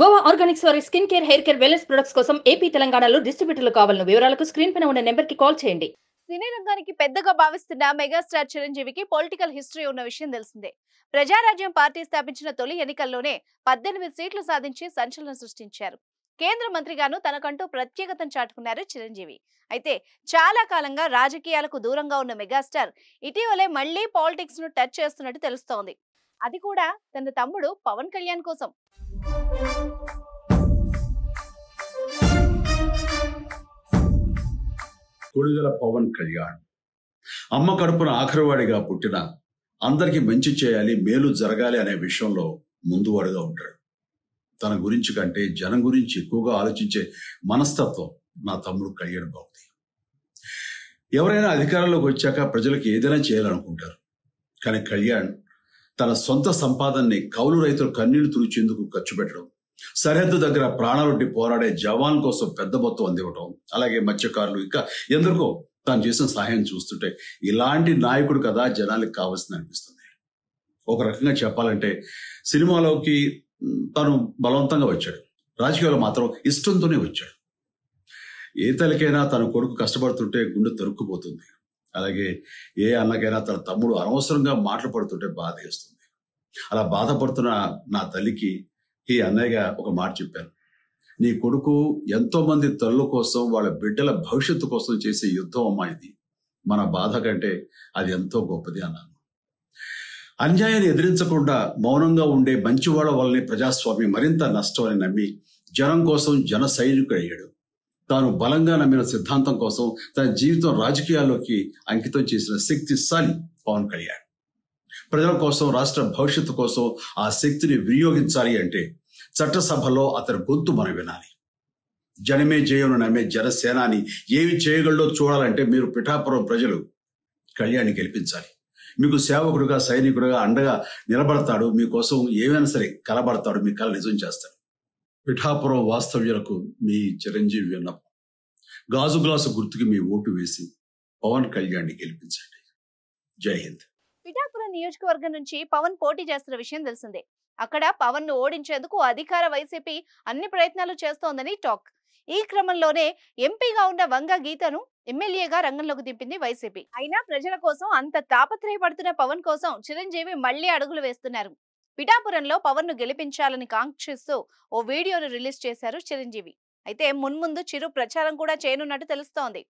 Goa Organics వారి skin care, hair care, wellness products కోసం AP, తెలంగాణలో డిస్ట్రిబ్యూటర్లు కావాలను వివరాలకు స్క్రీన్ పైన ఉన్న నెంబర్ కి కాల్ చేయండి. సినీ రంగానికి పెద్దగా భావిస్తున్న మెగాస్టార్ చిరంజీవికి పొలిటికల్ హిస్టరీ ఉన్న విషయం తెలిసిందే. ప్రజారాజ్యం పార్టీ స్థాపించిన తొలి ఎన్నికల్లోనే 18 సీట్లు సాధించి సంచలనం సృష్టించారు. కేంద్ర మంత్రిగాను తనకంటూ ప్రత్యేకతను చాటుకున్నారు చిరంజీవి. అయితే చాలా కాలంగా రాజకీయాలకు దూరంగా ఉన్న మెగాస్టార్ ఇటీవలే మళ్లీ పాలిటిక్స్ ను టచ్ చేస్తున్నట్టు తెలుస్తోంది. అది కూడా తన తమ్ముడు పవన్ కళ్యాణ్ కోసం. కొడుదల పవన్ కళ్యాణ్ అమ్మ కడుపున ఆఖరివాడిగా పుట్టిన అందరికీ మంచి చేయాలి, మేలు జరగాలి అనే విషయంలో ముందువాడుగా ఉంటాడు. తన గురించి కంటే జనం గురించి ఎక్కువగా ఆలోచించే మనస్తత్వం నా తమ్ముడు కళ్యాణ్ బాబుది. ఎవరైనా అధికారంలోకి వచ్చాక ప్రజలకు ఏదైనా చేయాలనుకుంటారు. కానీ కళ్యాణ్ తన సొంత సంపాదనని కౌలు రైతులు కన్నీళ్లు తుడిచేందుకు ఖర్చు పెట్టడం, సరిహద్దు దగ్గర ప్రాణాలొడ్డి పోరాడే జవాన్ కోసం పెద్ద మొత్తం అందివ్వటం, అలాగే మత్స్యకారులు ఇంకా ఎందరికో తాను చేసిన సహాయం చూస్తుంటే ఇలాంటి నాయకుడు కదా జనానికి కావాల్సింది అనిపిస్తుంది. ఒక రకంగా చెప్పాలంటే సినిమాలోకి తను బలవంతంగా వచ్చాడు, రాజకీయాలు మాత్రం ఇష్టంతోనే వచ్చాడు. ఏ తల్లికైనా తన కొడుకు కష్టపడుతుంటే గుండె తరుక్కుపోతుంది. అలాగే ఏ అన్నకైనా తన తమ్ముడు అనవసరంగా మాటలు పడుతుంటే బాధ వేస్తుంది. అలా బాధపడుతున్న నా తల్లికి ఈ అన్నయ్యగా ఒక మాట చెప్పాను. నీ కొడుకు ఎంతో మంది తల్లుల కోసం, వాళ్ళ బిడ్డల భవిష్యత్తు కోసం చేసే యుద్ధం అమ్మా ఇది. మన బాధ కంటే అది ఎంతో గొప్పది అన్నాను. అన్యాయాన్ని ఎదిరించకుండా మౌనంగా ఉండే మంచివాళ్ల వల్లనే ప్రజాస్వామ్యం మరింత నష్టం అని నమ్మి జనం కోసం జన సైనికుడు అయ్యాడు. తాను బలంగా నమ్మిన సిద్ధాంతం కోసం తన జీవితం రాజకీయాల్లోకి అంకితం చేసిన శక్తిశాలి పవన్ కళ్యాణ్. ప్రజల కోసం, రాష్ట్ర భవిష్యత్తు కోసం ఆ శక్తిని వినియోగించాలి అంటే చట్టసభలో అతని గొంతు మనం వినాలి. జనమే జయను నమ్మే జనసేనాని ఏమి చేయగలడో చూడాలంటే మీరు పిఠాపురం ప్రజలు కళ్యాణ్ని గెలిపించాలి. మీకు సేవకుడుగా, సైనికుడుగా అండగా నిలబడతాడు. మీకోసం ఏమైనా సరే కలబడతాడు, మీ కళ నిజం చేస్తాడు. పిఠాపురం వాస్తవ్యులకు మీ చిరంజీవి విన్నపం. గాజు గ్లాసు గుర్తుకి మీ ఓటు వేసి పవన్ కళ్యాణ్ని గెలిపించండి. జై హింద్. పిఠాపురం నియోజకవర్గం నుంచి పవన్ పోటీ చేస్తున్న విషయం తెలిసిందే. అక్కడ పవన్ ను ఓడించేందుకు అధికార వైసీపీ అన్ని ప్రయత్నాలు చేస్తోందని టాక్. ఈ క్రమంలోనే ఎంపీగా ఉన్న వంగ గీతను ఎమ్మెల్యేగా రంగంలోకి దింపింది వైసీపీ. అయినా ప్రజల కోసం అంత తాపత్రయపడుతున్న పవన్ కోసం చిరంజీవి మళ్లీ అడుగులు వేస్తున్నారు. పిఠాపురంలో పవన్ ను గెలిపించాలని కాంక్షిస్తూ ఓ వీడియోను రిలీజ్ చేశారు చిరంజీవి. అయితే మున్ముందు చిరు ప్రచారం కూడా చేయనున్నట్టు తెలుస్తోంది.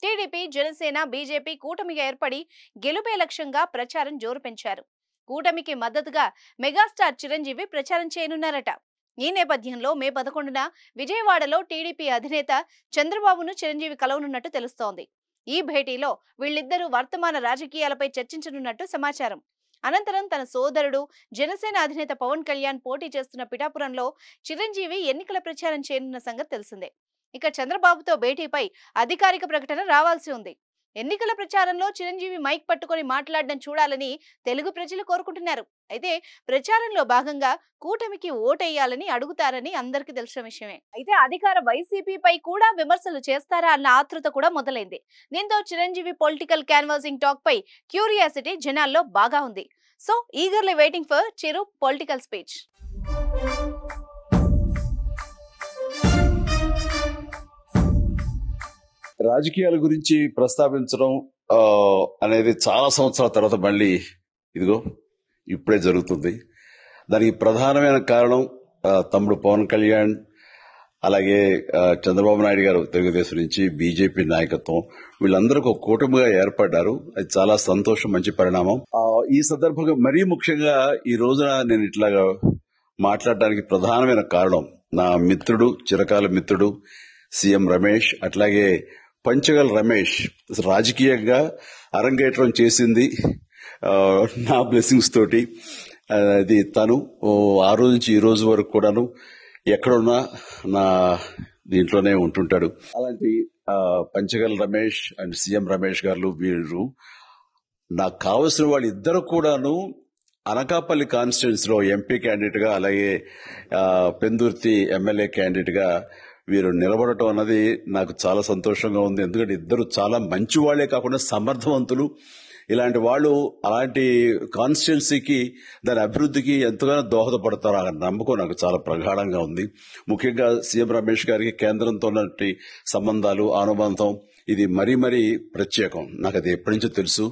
టీడీపీ, జనసేన, బీజేపీ కూటమిగా ఏర్పడి గెలుపే లక్ష్యంగా ప్రచారం జోరు పెంచారు. కూటమికి మద్దతుగా మెగాస్టార్ చిరంజీవి ప్రచారం చేయనున్నారట. ఈ నేపథ్యంలో మే 11న విజయవాడలో టీడీపీ అధినేత చంద్రబాబును చిరంజీవి కలవనున్నట్టు తెలుస్తోంది. ఈ భేటీలో వీళ్ళిద్దరూ వర్తమాన రాజకీయాలపై చర్చించనున్నట్టు సమాచారం. అనంతరం తన సోదరుడు జనసేన అధినేత పవన్ కళ్యాణ్ పోటీ చేస్తున్న పిఠాపురంలో చిరంజీవి ఎన్నికల ప్రచారం చేయనున్న సంగతి తెలిసిందే. ఇక చంద్రబాబుతో భేటీపై అధికారిక ప్రకటన రావాల్సి ఉంది. ఎన్నికల ప్రచారంలో చిరంజీవి మైక్ పట్టుకొని మాట్లాడడం చూడాలని తెలుగు ప్రజలు కోరుకుంటున్నారు. అయితే ప్రచారంలో భాగంగా కూటమికి ఓటేయాలని అడుగుతారని అందరికీ తెలిసిన విషయమే. అయితే అధికార వైసీపీపై కూడా విమర్శలు చేస్తారా అన్న ఆతృత కూడా మొదలైంది. దీంతో చిరంజీవి పొలిటికల్ క్యాన్వాసింగ్ టాక్ పై క్యూరియాసిటీ జనాల్లో బాగా ఉంది. So eagerly waiting for Chiru political speech. రాజకీయాల గురించి ప్రస్తావించడం అనేది చాలా సంవత్సరాల తర్వాత మళ్ళీ ఇదిగో ఇప్పుడే జరుగుతుంది. దానికి ప్రధానమైన కారణం తమ్ముడు పవన్ కళ్యాణ్, అలాగే చంద్రబాబు నాయుడు గారు తెలుగుదేశం నుంచి, బీజేపీ నాయకత్వం వీళ్ళందరూ ఒక కూటమిగా ఏర్పడ్డారు. అది చాలా సంతోషం, మంచి పరిణామం. ఈ సందర్భంగా మరీ ముఖ్యంగా ఈ రోజున నేను ఇట్లాగా మాట్లాడడానికి ప్రధానమైన కారణం నా మిత్రుడు, చిరకాల మిత్రుడు సీఎం రమేష్, అట్లాగే పంచగల్ రమేష్ రాజకీయంగా అరంగేట్రం చేసింది నా బ్లెస్సింగ్స్ తోటి. అది తను ఆ రోజు నుంచి ఈ రోజు వరకు కూడాను ఎక్కడున్నా నా దీంట్లోనే ఉంటుంటాడు. అలాంటి పంచగల్ రమేష్ అండ్ సీఎం రమేష్ గారు వీరు నాకు కావలసిన వాళ్ళు ఇద్దరు కూడాను అనకాపల్లి కాన్స్టిట్యున్సీ లో ఎంపీ క్యాండిడేట్ గా, అలాగే పెందుర్తి ఎమ్మెల్యే క్యాండిడేట్ గా వీరు నిలబడటం అన్నది నాకు చాలా సంతోషంగా ఉంది. ఎందుకంటే ఇద్దరు చాలా మంచి వాళ్లే కాకుండా సమర్థవంతులు, ఇలాంటి వాళ్ళు అలాంటి కాన్స్టిట్యున్సీకి దాని అభివృద్ధికి ఎంతగానో దోహదపడతారు అనే నమ్మకం నాకు చాలా ప్రగాఢంగా ఉంది. ముఖ్యంగా సీఎం రమేష్ గారికి కేంద్రంతో ఉన్నటువంటి సంబంధాలు, అనుబంధం ఇది మరీ మరీ ప్రత్యేకం. నాకు అది ఎప్పటి నుంచో తెలుసు.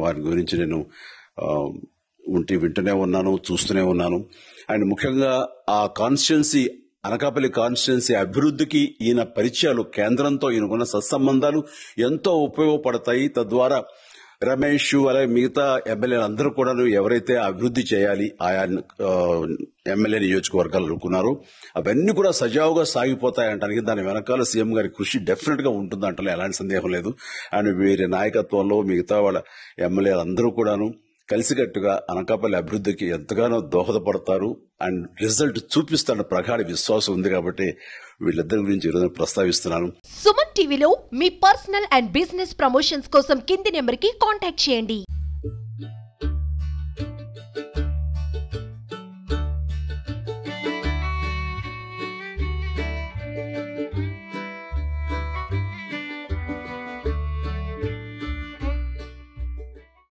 వారి గురించి నేను వింటూనే ఉన్నాను, చూస్తూనే ఉన్నాను. అండ్ ముఖ్యంగా ఆ కాన్స్టిట్యున్సీ, అనకాపల్లి కాన్స్టిట్యున్సీ అభివృద్ధికి ఈయన పరిచయాలు, కేంద్రంతో ఈయనకున్న సత్సంబంధాలు ఎంతో ఉపయోగపడతాయి. తద్వారా రమేష్ అలాగే మిగతా ఎమ్మెల్యేలు అందరూ కూడా ఎవరైతే అభివృద్ధి చేయాలి ఆయా ఎమ్మెల్యే నియోజకవర్గాలు అనుకున్నారో అవన్నీ కూడా సజావుగా సాగిపోతాయంటానికి దాని వెనకాల సీఎం గారి కృషి డెఫినెట్ గా ఉంటుందంటే ఎలాంటి సందేహం లేదు. అండ్ వీరి నాయకత్వంలో మిగతా వాళ్ళ ఎమ్మెల్యేలు అందరూ కూడాను కలిసికట్టుగా అనకాపల్లి అభివృద్ధికి ఎంతగానో దోహదపడతారు అండ్ రిజల్ట్ చూపిస్తారన్న ప్రగాఢ విశ్వాసం ఉంది. కాబట్టి వీళ్ళిద్దరి గురించి ఈరోజు ప్రస్తావిస్తున్నాను. సుమన్ టీవీలో మీ పర్సనల్ అండ్ బిజినెస్ ప్రమోషన్స్ కోసం కింది నెంబర్కి కాంటాక్ట్ చేయండి.